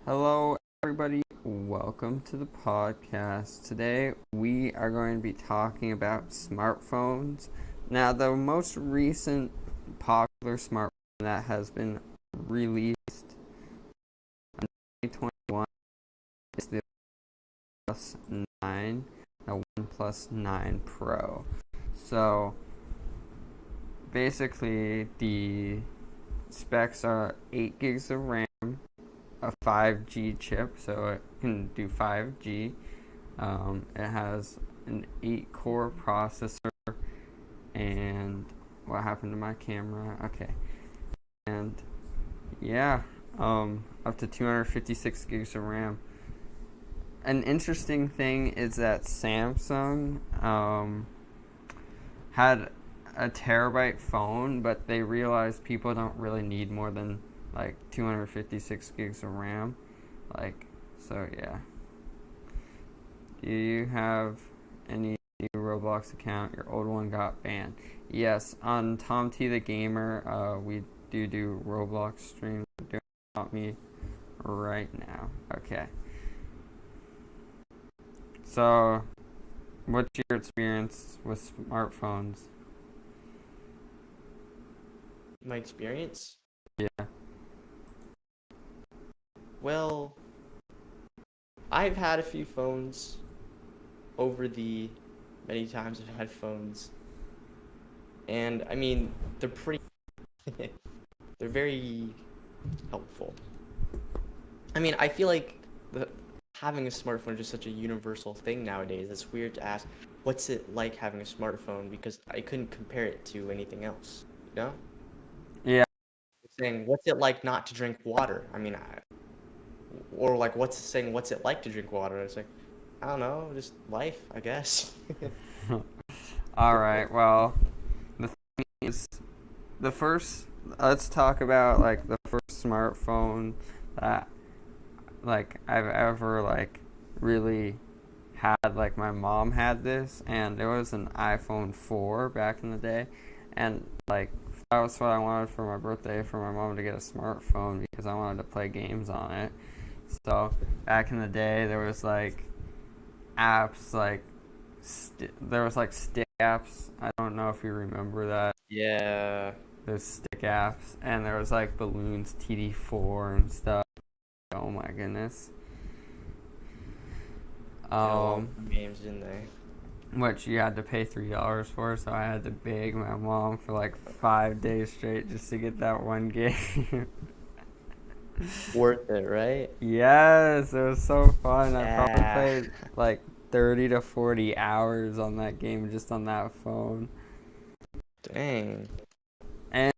Hello, everybody. Welcome to the podcast. Today, we are going to be talking about smartphones. Now, the most recent popular smartphone that has been released in 2021 is the Plus 9, the Oneplus 9 Pro. So, basically, the specs are 8 gigs of RAM, a 5G chip, so it can do 5G. It has an 8-core processor, and what happened to my camera? Okay, and yeah, up to 256 gigs of RAM. An interesting thing is that Samsung had a terabyte phone, but they realized people don't really need more than like 256 gigs of RAM. So yeah. Do you have any new Roblox account? Your old one got banned. Yes, on Tomty the Gamer, we do Roblox streams. Doing about me right now. Okay. So, what's your experience with smartphones? My experience? Yeah. Well, I've had a few phones over the many times I've had phones. And I mean, they're pretty they're very helpful. I mean, I feel like having a smartphone is just such a universal thing nowadays. It's weird to ask, what's it like having a smartphone? Because I couldn't compare it to anything else, you know? Yeah. Saying, what's it like not to drink water? I mean, or like what's it like to drink water? It's like, I don't know, just life, I guess. All right. Well, the thing is, the first. Let's talk about like the first smartphone that like I've ever like really had. Like my mom had this, and it was an iPhone 4 back in the day, and like that was what I wanted for my birthday, for my mom to get a smartphone because I wanted to play games on it. So back in the day, there was like apps like there was like stick apps. I don't know if you remember that. Yeah. There's stick apps, and there was like balloons TD4 and stuff. Oh my goodness. They had a lot Um, of games, didn't they? which you had to pay $3 for, so I had to beg my mom for like 5 days straight just to get that one game. Worth it, right? Yes, it was so fun. I probably Yeah. played like 30 to 40 hours on that game just on that phone. Dang. And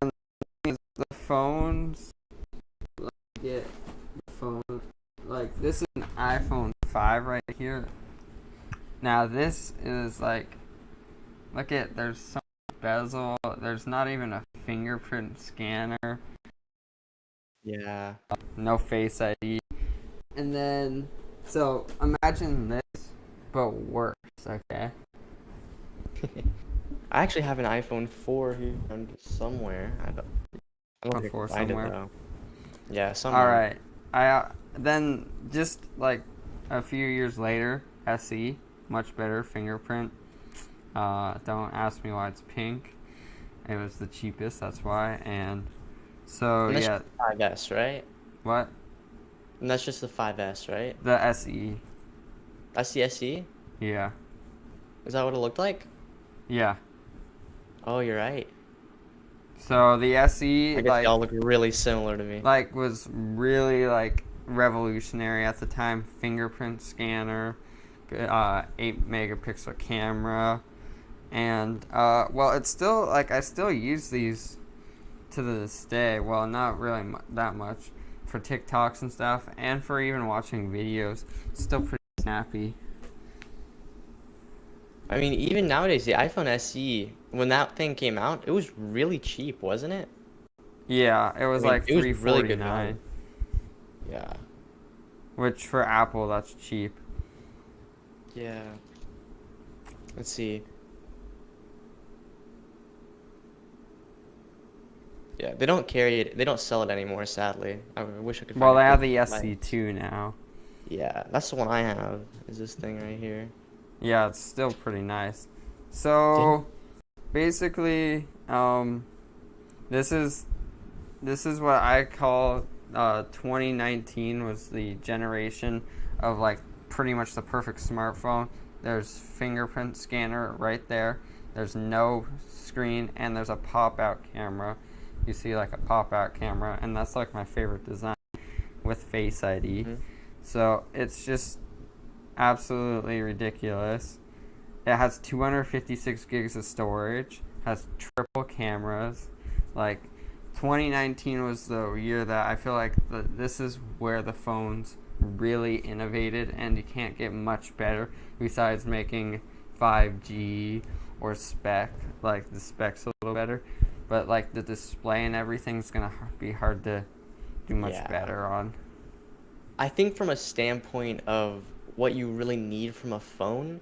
the phones, yeah, the phone, like this is an iPhone 5 right here. Now this is like, look at, there's so much bezel. There's not even a fingerprint scanner. Yeah. No Face ID. And then, so imagine this, but worse, okay? I actually have an iPhone 4 here somewhere. I don't think I can Before find it somewhere. though. Yeah, All somewhere. right. Then just like a few years later, SE, much better fingerprint. Don't ask me why it's pink. It was the cheapest, that's why. And so And that's yeah, just the 5S, right? what? And that's just the 5S, right? The SE. That's the SE? Yeah. Is that what it looked like? Yeah. Oh, you're right. So the I SE guess they all look really similar to me. was really like revolutionary at the time. Fingerprint scanner, 8 megapixel camera, and well, it's still like I still use these to this day. Well, not really that much for TikToks and stuff, and for even watching videos. It's still pretty snappy. I mean, even nowadays, the iPhone SE, when that thing came out, it was really cheap, wasn't it? Yeah, it I was mean, like it was three really forty good value. nine, Yeah. which for Apple that's cheap. Yeah. Let's see. Yeah, they don't carry it. They don't sell it anymore, sadly. I wish I could Well, find they a have good the buy. SC2 now. Yeah, that's the one I have. Is this thing right here? Yeah, it's still pretty nice. Dang. So basically, this is what I call 2019 was the generation of like pretty much the perfect smartphone. There's fingerprint scanner right there. There's no screen and there's a pop-out camera. You see like a pop-out camera, and that's like my favorite design with Face ID. Mhm. So it's just absolutely ridiculous. It has 256 gigs of storage, has triple cameras. Like 2019 was the year that I feel like this is where the phones really innovated, and you can't get much better besides making 5G or spec. Like the spec's a little better, but like the display and everything's gonna be hard to do much Yeah. better on. I think from a standpoint of what you really need from a phone,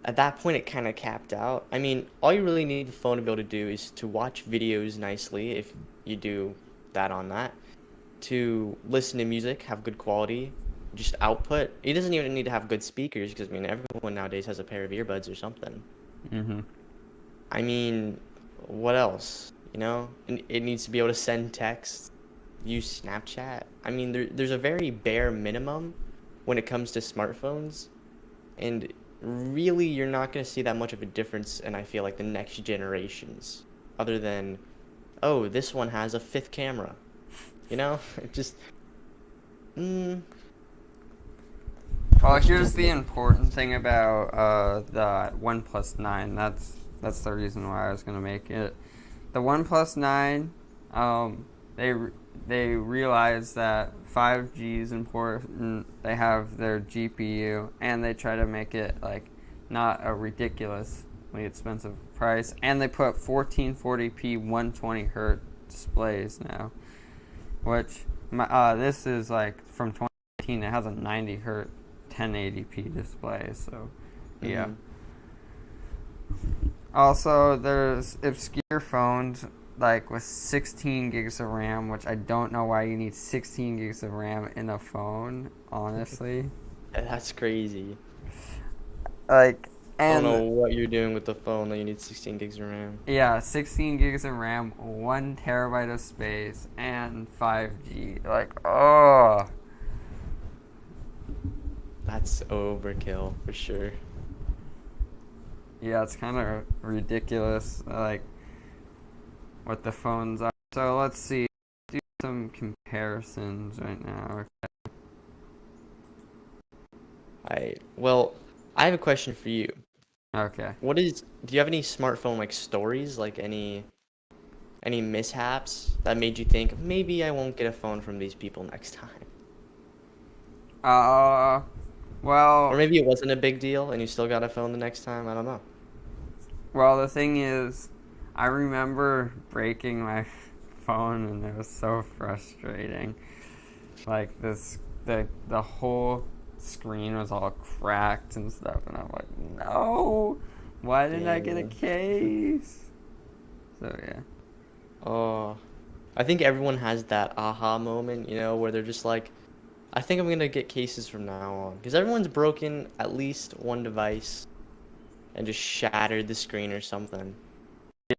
at that point it kind of capped out. I mean, all you really need the phone to be able to do is to watch videos nicely if you do that on that, to listen to music, have good quality, just output. It doesn't even need to have good speakers because I mean everyone nowadays has a pair of earbuds or something. Mhm. I mean, what else? You know, it needs to be able to send text, use Snapchat. I mean, there's a very bare minimum when it comes to smartphones, and really, you're not going to see that much of a difference in, I feel like, the next generations, other than, oh, this one has a fifth camera. You know, it just, Well, much here's the different. important thing about the Oneplus 9. That's the reason why I was gonna make it. The Oneplus 9, they realize that 5G is important. They have their GPU, and they try to make it like not a ridiculously expensive price. And they put 1440p 120 hertz displays now, which this is like from 2018. It has a 90 hertz 1080p display. So yeah. Mhm. Also, there's obscure phones like with 16 gigs of RAM, which I don't know why you need 16 gigs of RAM in a phone, honestly. That's crazy. Like, I don't and know what you're doing with the phone that you need 16 gigs of RAM. yeah, 16 gigs of RAM, 1 terabyte of space, and 5G. Like, oh, That's overkill for sure. yeah, it's kind of ridiculous. Like, what the phones are. So let's see. Do some comparisons right now. Well, I have a question for you. Okay. Do you have any smartphone like stories, like any mishaps that made you think maybe I won't get a phone from these people next time? Uh, Or well, maybe it wasn't a big deal and you still got a phone the next time? I don't know. well, the thing is, I remember breaking my phone, and it was so frustrating. Like the whole screen was all cracked and stuff, and I'm like, no, why didn't I get a Dang. case? So yeah. Oh, I think everyone has that aha moment, you know, where they're just like, I think I'm gonna get cases from now on. Because everyone's broken at least one device and just shattered the screen or something.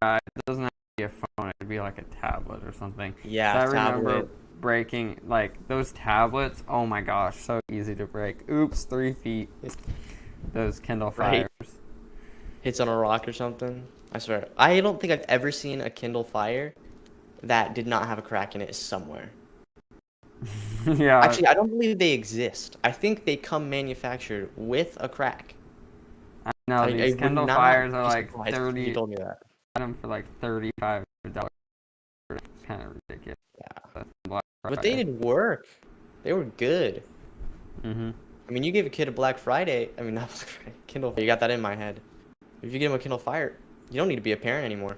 Yeah, it doesn't have to be a phone. It'd be like a tablet or something. So Yeah, I remember tablet. breaking like those tablets. Oh my gosh, so easy to break. Oops, 3 feet. Those Kindle Right. Fires. Hits on a rock or something. I swear. I don't think I've ever seen a Kindle Fire that did not have a crack in it somewhere. Yeah, Actually, I don't believe they exist. I think they come manufactured with a crack. I know I these would Kindle not Fires are be like surprised if you 30. told me that. Them for like $35. It's kind of ridiculous. Yeah. That's Black But they Friday. did work. They were good. Mhm. I mean, you gave a kid a Black Friday. I mean, not Black Friday. Kindle. You got that in my head. If you give him a Kindle Fire, you don't need to be a parent anymore.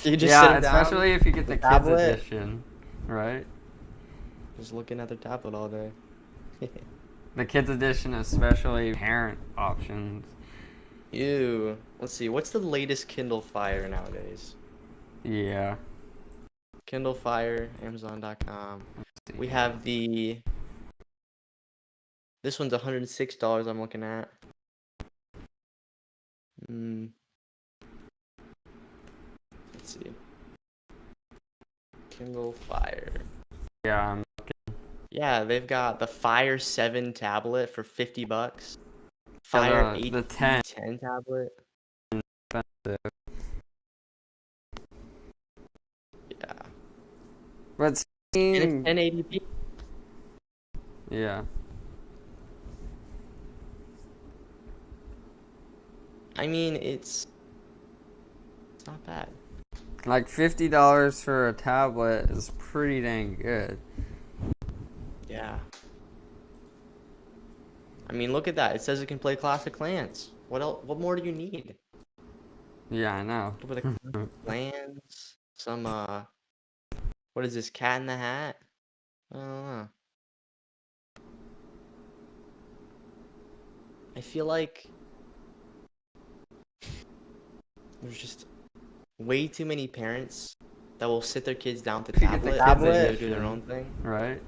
You just sit Yeah, him down, especially if you get the kids tablet, edition, right? just looking at their tablet all day. The kids edition, especially parent options. Ew. Let's see. What's the latest Kindle Fire nowadays? Yeah. Kindle Fire, Amazon.com. We have this one's $106 I'm looking at. Let's see. Kindle Fire. Yeah. Yeah, they've got the Fire 7 tablet for $50. Fire 8 the 10 tablet. expensive. Yeah. But And it's 1080p. yeah. I mean, it's not bad. Like $50 for a tablet is pretty dang good. Yeah. I mean, look at that. It says it can play Clash of Clans. What else? What more do you need? Yeah, I know. With a Clash of Clans, some what is this? Cat in the Hat? I don't know. I feel like there's just way too many parents that will sit their kids down to tablet and then go do their own thing. Right?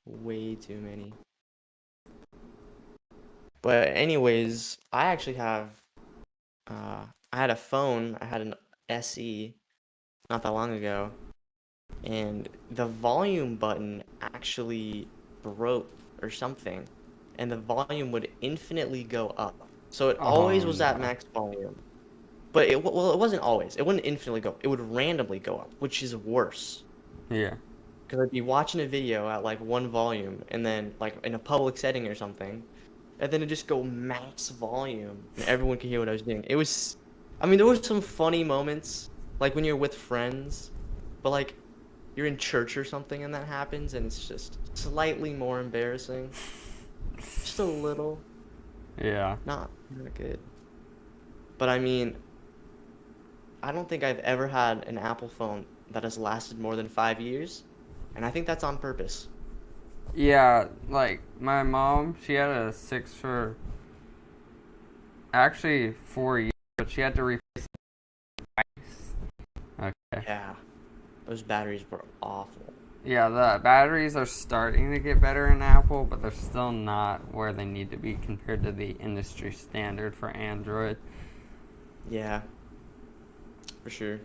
Way too many. But anyways, I actually have I had a phone. I had an SE not that long ago, and the volume button actually broke or something, and the volume would infinitely go up. So it always was at max volume. But it wasn't always. It wouldn't infinitely go. It would randomly go up, which is worse. Yeah. Because I'd be watching a video at like one volume, and then like in a public setting or something, and then it just go max volume, and everyone could hear what I was doing. It was, I mean, there was some funny moments, like when you're with friends, but like you're in church or something and that happens, and it's just slightly more embarrassing. Just a little. Yeah. Not good. But I mean, I don't think I've ever had an Apple phone that has lasted more than 5 years, and I think that's on purpose. Yeah, like my mom, she had a 6 for actually 4 years, but she had to replace it twice. Okay. Yeah, those batteries were awful. Yeah, the batteries are starting to get better in Apple, but they're still not where they need to be compared to the industry standard for Android. Yeah, for sure.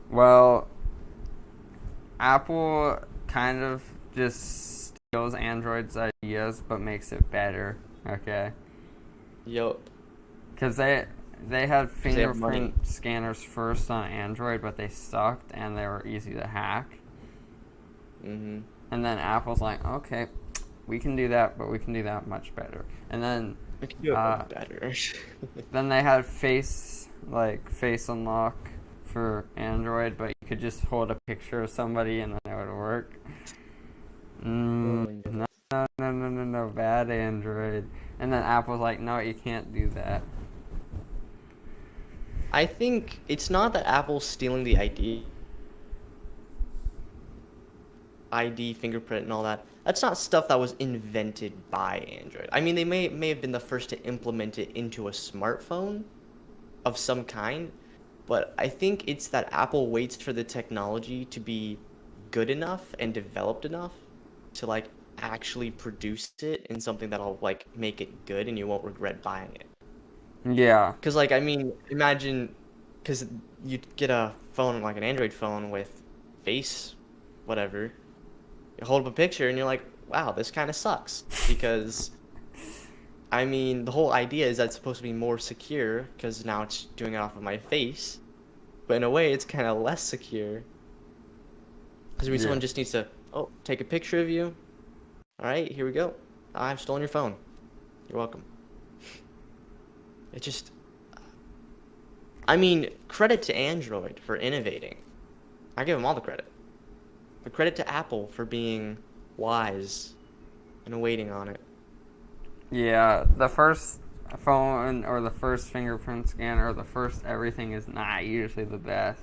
Well, Apple kind of just steals Android's ideas, but makes it better. Okay. Yup. Because they had they have money. fingerprint scanners first on Android, but they sucked and they were easy to hack. Mhm. And then Apple's like, okay, we can do that, but we can do that much better. And then We can do it much better. then they had face unlock for Android, but you could just hold a picture of somebody and then it would work. No, bad Android. And then Apple's like, no, you can't do that. I think it's not that Apple's stealing the ID, fingerprint, and all that. That's not stuff that was invented by Android. I mean, they may have been the first to implement it into a smartphone of some kind, but I think it's that Apple waits for the technology to be good enough and developed enough to like actually produce it in something that'll like make it good and you won't regret buying it. Yeah. Because like, I mean, imagine, because you'd get a phone like an Android phone with face whatever, you hold up a picture and you're like, wow, this kind of sucks. Because I mean, the whole idea is that it's supposed to be more secure because now it's doing it off of my face, but in a way it's kind of less secure because someone just needs to take a picture of you. All right, here we go. I've stolen your phone. You're welcome. It just, I mean, credit to Android for innovating. I give them all the credit. But credit to Apple for being wise and waiting on it. Yeah, the first phone or the first fingerprint scanner or the first everything is not usually the best.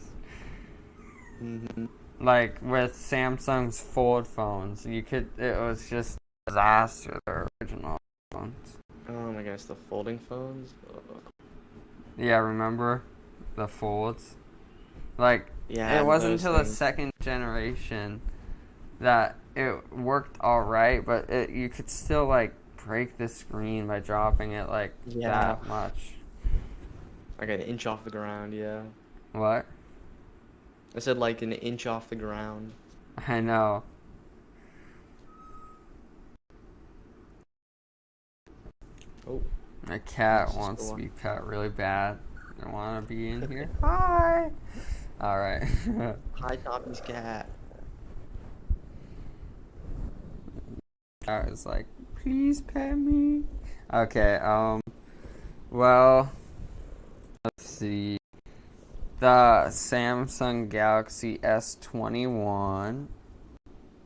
Mm-hmm. Like with Samsung's Fold phones, it was just a disaster, their original phones. Oh my gosh, the folding phones. Ugh. Yeah, remember the folds? Like, Yeah, it wasn't those until the things. second generation that it worked all right, but you could still like break the screen by dropping it like Yeah, that much. like an inch off the ground. Yeah, What? I said like an inch off the ground. I know. Oh, My what's cat this wants to door? be pet really bad. I want to be in here. Hi. All right. Hi, Tommy's cat. I was like, please pet me. Okay. Well, let's see. The Samsung Galaxy S21.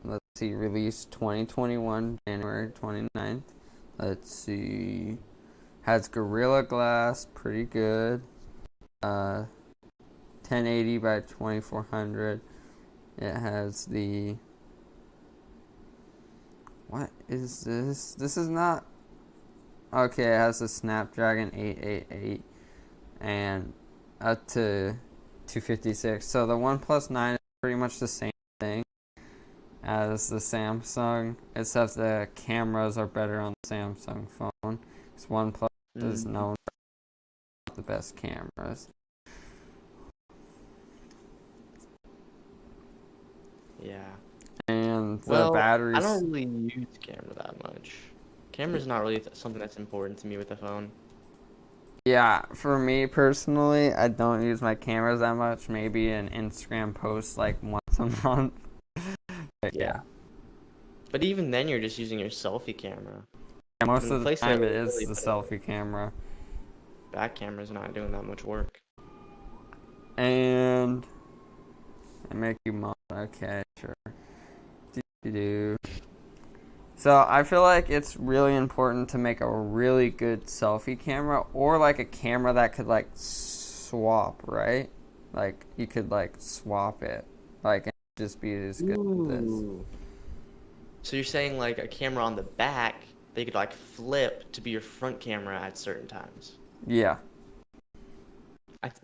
Let's see, released 2021, January 29th. Let's see. Has Gorilla Glass, pretty good. 1080 by 2400. It has the. What is this? This is not. Okay, it has the Snapdragon 888 and up to 256. So the OnePlus 9 is pretty much the same thing as the Samsung, except the cameras are better on the Samsung phone. Because OnePlus is Mm, known for the best cameras. yeah. And the Well, I batteries. don't really use camera that much. Camera's not really something that's important to me with the phone. Yeah, for me personally, I don't use my cameras that much. Maybe an Instagram post like once a month. But Yeah. But even then, you're just using your selfie camera. most And of the replacing time it it with is really the better selfie camera. back camera's not doing that much work. And I make you mod. Okay, sure. Do. So I feel like it's really important to make a really good selfie camera, or like a camera that could like swap, right? Like you could like swap it, like and just be as good as this. Ooh. So you're saying like a camera on the back, they could like flip to be your front camera at certain times. Yeah.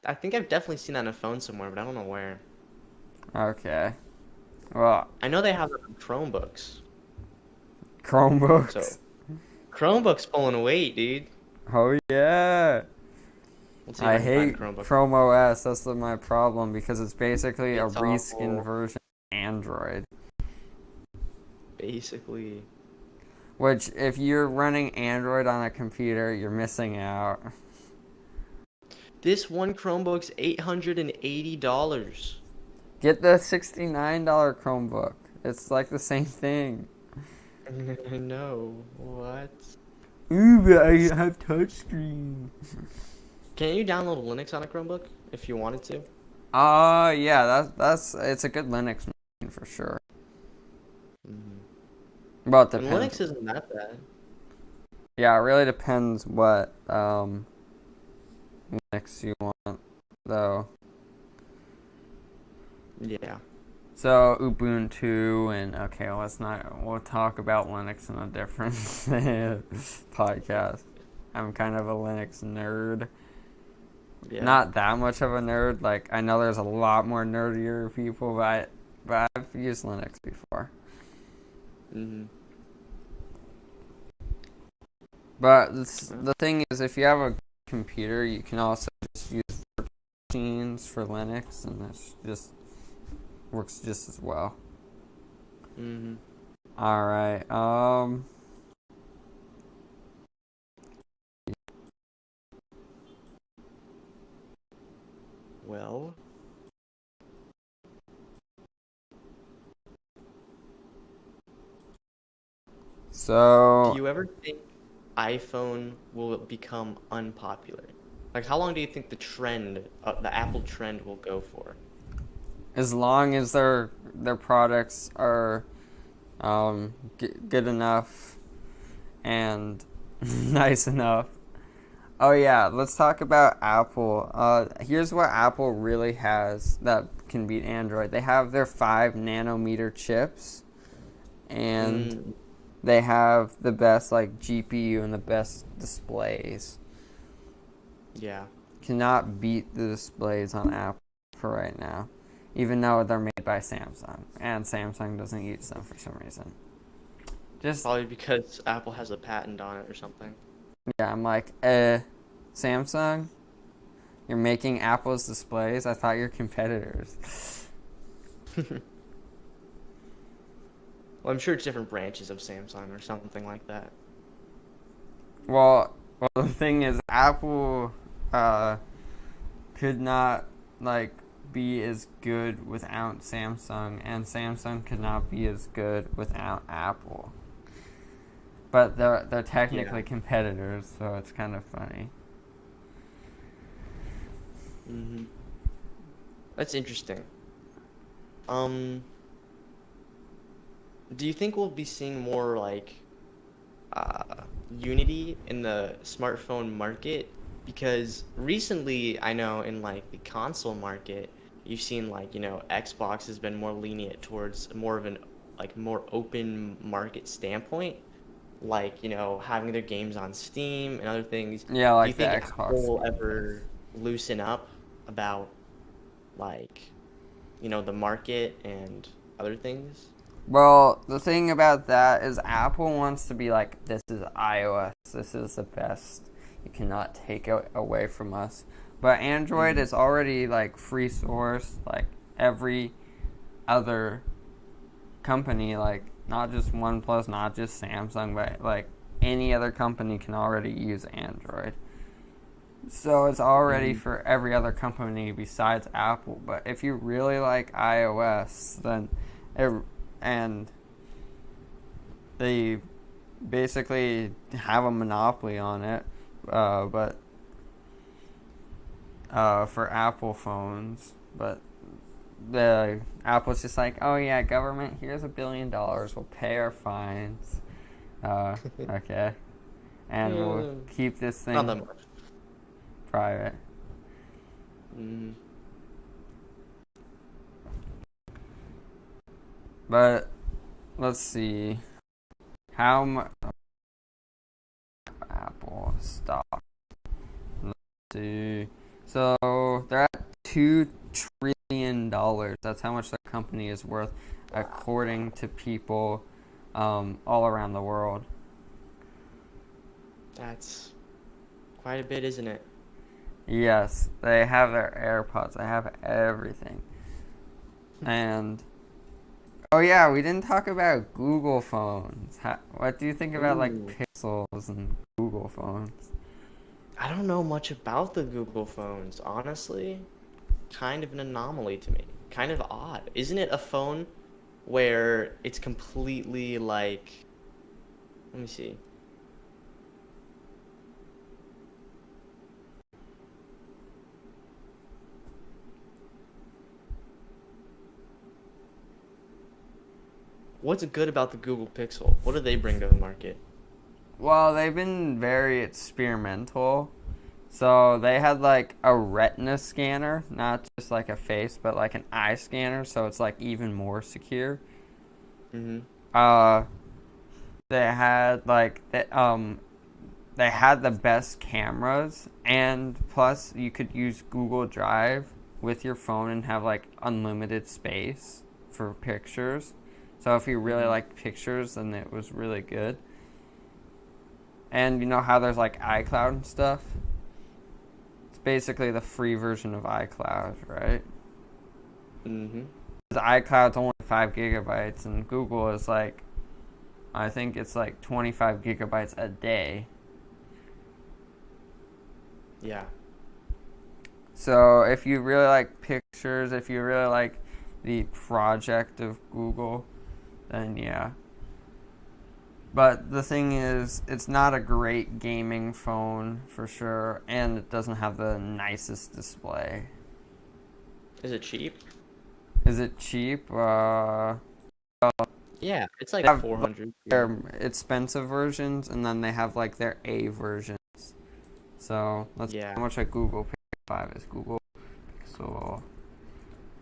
I think I've definitely seen that on a phone somewhere, but I don't know where. Okay. Well, I know they have it on Chromebooks. So Chromebooks. Chromebooks pulling weight, dude. Oh yeah. Let's see if I I can find a hate Chromebook. Chrome OS. That's my problem because it's basically a It's reskin awful. version of Android. Basically. Which, if you're running Android on a computer, you're missing out. This one Chromebook's $880. Get the $69 Chromebook. It's like the same thing. I know. What? Ooh, but I have touchscreen. Can you download Linux on a Chromebook if you wanted to? Yeah, that's it's a good Linux machine for sure. Mhm. Well, it And depends. Linux isn't that bad. Yeah, it really depends what Linux you want, though. Yeah. So Ubuntu and okay, we'll talk about Linux in a different podcast. I'm kind of a Linux nerd. Yeah. Not that much of a nerd. Like I know there's a lot more nerdier people, but I've used Linux before. Mhm. But the thing is, if you have a computer, you can also just use virtual machines for Linux, and this just works just as well. Mhm. All right. Well, do So you ever think iPhone will become unpopular? Like, how long do you think the Apple trend will go for? as long as their products are good enough and nice enough. Oh yeah, let's talk about Apple. Here's what Apple really has that can beat Android. They have their 5 nanometer chips, and Mm, they have the best like GPU and the best displays. Yeah. Cannot beat the displays on Apple for right now, even though they're made by Samsung, and Samsung doesn't use them for some reason. Just Probably because Apple has a patent on it or something. yeah, I'm like, Samsung, you're making Apple's displays? I thought you're competitors. Well, I'm sure it's different branches of Samsung or something like that. Well, the thing is, Apple could not like be as good without Samsung, and Samsung could not be as good without Apple. But they're technically competitors, so it's kind of funny. Mhm. That's interesting. Do you think we'll be seeing more like unity in the smartphone market? Because recently, I know in like the console market, you've seen like, Xbox has been more lenient towards more of an like more open market standpoint, like, having their games on Steam and other things. Yeah, Do you like the think Apple Xbox will Game Pass. ever loosen up about like, the market and other things? Well, the thing about that is Apple wants to be like, this is iOS, this is the best. You cannot take it away from us. But Android is already like free source, like every other company, like not just Oneplus, not just Samsung, but like any other company can already use Android. So it's already for every other company besides Apple. But if you really like iOS, then and they basically have a monopoly on it, but for Apple phones. But the Apple's just like, oh yeah, government, here's $1 billion. We'll pay our fines. Okay, and we'll keep this Not that thing much. private. Mm. But let's see how much Apple stock. Let's see. So they're at $2 trillion. That's how much the company is worth, according to people all around the world. That's quite a bit, isn't it? Yes, they have their AirPods. They have everything. And oh yeah, we didn't talk about Google phones. What do you think about like Pixels and Google phones? I don't know much about the Google phones, honestly. Kind of an anomaly to me. Kind of odd. Isn't it a phone where it's completely like, let me see. What's good about the Google Pixel? What do they bring to the market? Well, they've been very experimental. So they had like a retina scanner, not just like a face, but like an eye scanner, so it's like even more secure. Mm-hmm. They had like they had the best cameras, and plus you could use Google Drive with your phone and have like unlimited space for pictures. So if you really like pictures, then it was really good. And you know how there's like iCloud and stuff? It's basically the free version of iCloud, right? Mm-hmm. The iCloud's only 5 gigabytes, and Google is like, I think it's like 25 gigabytes a day. Yeah. So if you really like pictures, if you really like the project of Google, then yeah. But the thing is, it's not a great gaming phone for sure, and it doesn't have the nicest display. Is it cheap? Is it cheap? Yeah, it's They like have 400. their expensive versions, and then they have like their A versions. So let's see how much a Google Pixel 5 is. Google Pixel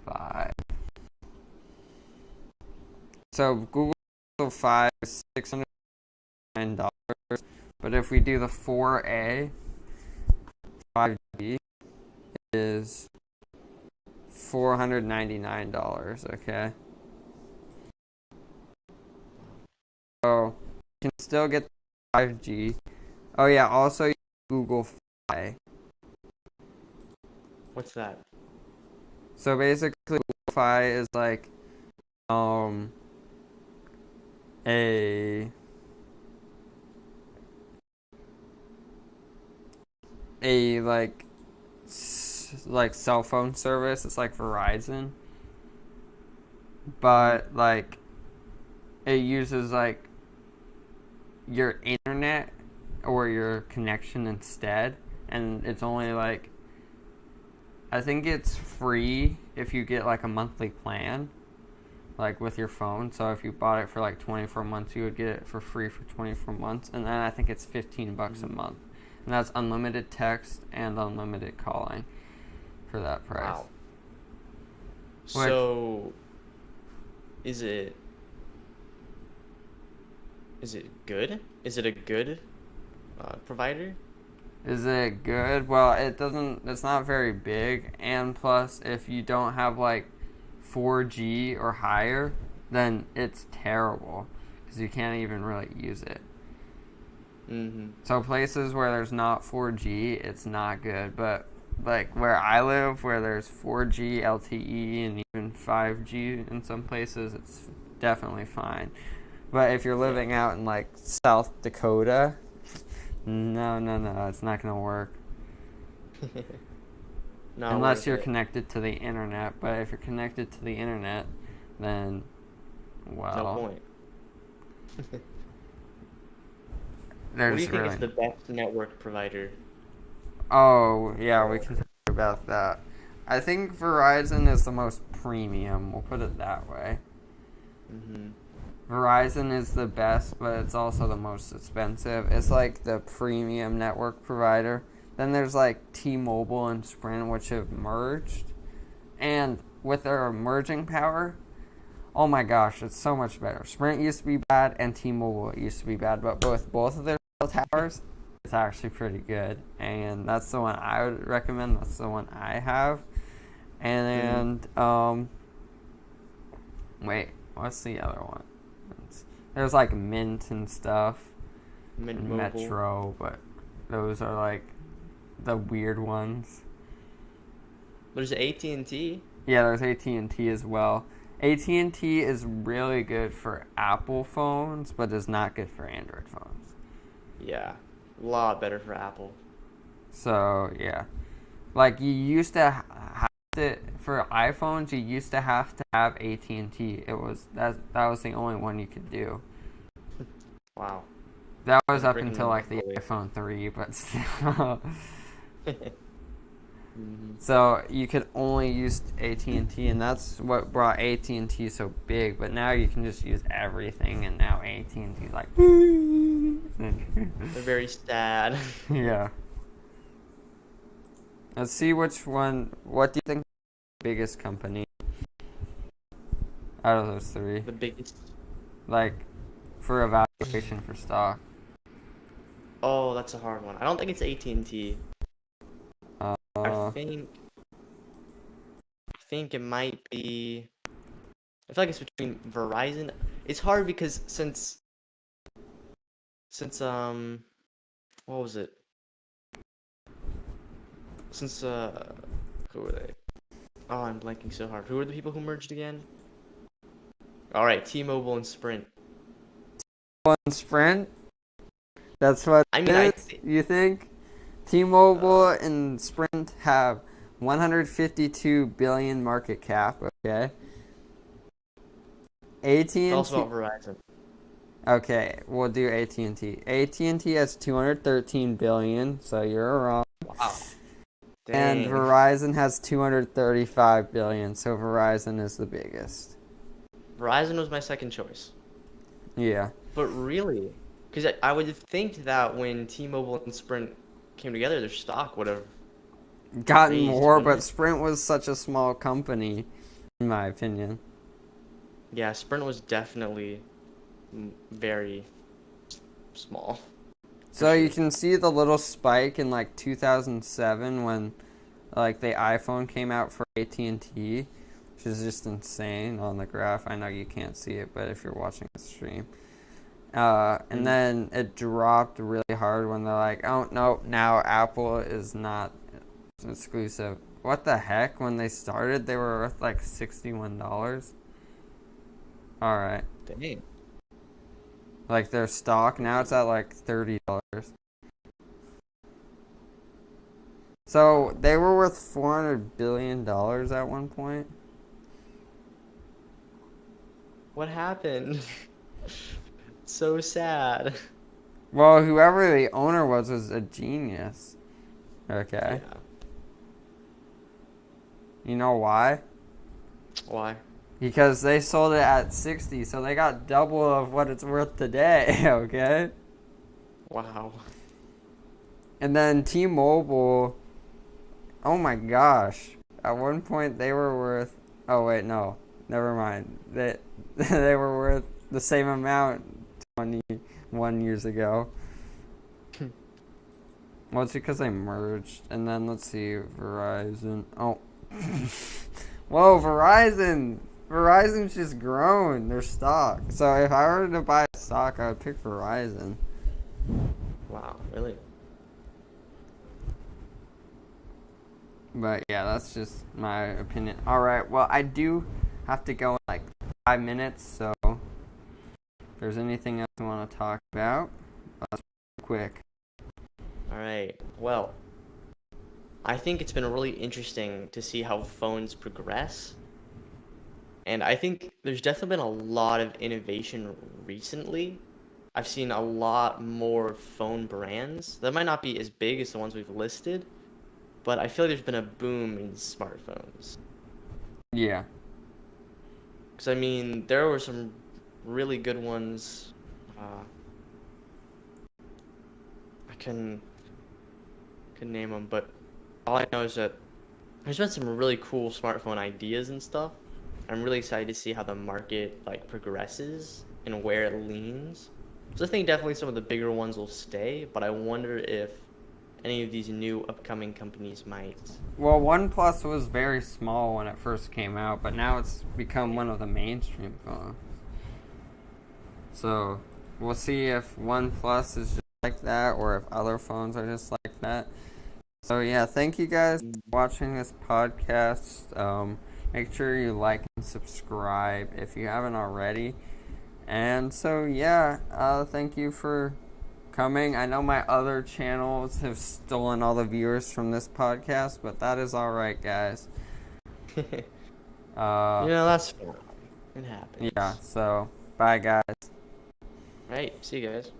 5. So Google Pixel 5 is But if we do the 4A 5G, it is $499, okay? So, you can still get 5G. Oh yeah, also Google Fi. What's that? So basically, Google Fi is like a like cell phone service. It's like Verizon, but like it uses like your internet or your connection instead, and it's only like, I think it's free if you get like a monthly plan, like with your phone. So if you bought it for like 24 months, you would get it for free for 24 months, and then I think it's $15 a month, and that's unlimited text and unlimited calling for that price. Wow. So, is it good? Is it a good provider? Is it good? Well, it's not very big, and plus, if you don't have like 4G or higher, then it's terrible because you can't even really use it. So places where there's not 4G, it's not good. But like where I live, where there's 4G, LTE, and even 5G in some places, it's definitely fine. But if you're living out in like South Dakota, no, it's not gonna work. No, unless you're connected to the internet. But if you're connected to the internet, then no point. There's what do you think really... is the best network provider? Oh yeah, we can talk about that. I think Verizon is the most premium. We'll put it that way. Verizon is the best, but it's also the most expensive. It's like the premium network provider. Then there's like T-Mobile and Sprint, which have merged. And with their merging power, oh my gosh, it's so much better. Sprint used to be bad and T-Mobile used to be bad, but both of their towers, it's actually pretty good. And that's the one I would recommend. That's the one I have. And wait, what's the other one? There's like Mint and stuff, Mint and Mobile. Metro, but those are like the weird ones. There's AT&T. Yeah, there's AT&T as well. AT&T is really good for Apple phones, but is not good for Android phones. Yeah, a lot better for Apple. So yeah, like you used to have to, for iPhones, you used to have to have AT&T. It was that was the only one you could do. Wow. That was up until like the iPhone 3, but still. So you could only use AT&T, and that's what brought AT&T so big. But now you can just use everything, and now AT&T's like... They're very sad. Yeah. Let's see which one... What do you think is the biggest company out of those three? The biggest... Like, for evaluation for stock. Oh, that's a hard one. I don't think it's AT&T. I think it might be... I feel like it's between Verizon. It's hard because since what was it? Since who were they? Oh, I'm blanking so hard. Who were the people who merged again? All right, T-Mobile and Sprint. One Sprint? That's what I mean, it is, you think? T-Mobile and Sprint have 152 billion market cap, okay? AT&T... It's also about Verizon. Okay, we'll do AT&T. AT&T has 213 billion, so you're wrong. Wow. Dang. And Verizon has 235 billion, so Verizon is the biggest. Verizon was my second choice. Yeah. But really, because I would think that when T-Mobile and Sprint came together, their stock would have gotten raised more, when but Sprint was such a small company, in my opinion. Yeah, Sprint was definitely very small. So you can see the little spike in like 2007 when like the iPhone came out for AT&T, which is just insane on the graph. I know you can't see it, but if you're watching the stream. And then it dropped really hard when they're like, oh, no, now Apple is not exclusive. What the heck? When they started, they were worth like $61. All right. Dang. Like their stock, now it's at like $30. So they were worth $400 billion at one point. What happened? So sad. Well, whoever the owner was a genius. Okay. Yeah. You know why? Why? Because they sold it at 60, so they got double of what it's worth today, okay? Wow. And then T-Mobile, oh my gosh. At one point they were worth, oh wait, no. Never mind. They were worth the same amount 21 years ago. Well, it's because they merged. And then let's see, Verizon. Oh. Whoa, Verizon's just grown their stock. So if I were to buy a stock, I would pick Verizon. Wow, really? But yeah, that's just my opinion. Alright, well, I do have to go in like 5 minutes, so if there's anything else you want to talk about, that's quick. Alright, well, I think it's been really interesting to see how phones progress. And I think there's definitely been a lot of innovation recently. I've seen a lot more phone brands that might not be as big as the ones we've listed, but I feel like there's been a boom in smartphones. Yeah. Because, I mean, there were some really good ones. I couldn't name them, but all I know is that there's been some really cool smartphone ideas and stuff. I'm really excited to see how the market like progresses and where it leans. So I think definitely some of the bigger ones will stay, but I wonder if any of these new upcoming companies might. Well, Oneplus was very small when it first came out, but now it's become one of the mainstream phones. So we'll see if OnePlus is just like that or if other phones are just like that. So yeah, thank you guys for watching this podcast. Make sure you like and subscribe if you haven't already. And so yeah, thank you for coming. I know my other channels have stolen all the viewers from this podcast, but that is alright, guys. That's fine. It happens. Yeah, so bye guys. Right, see you guys.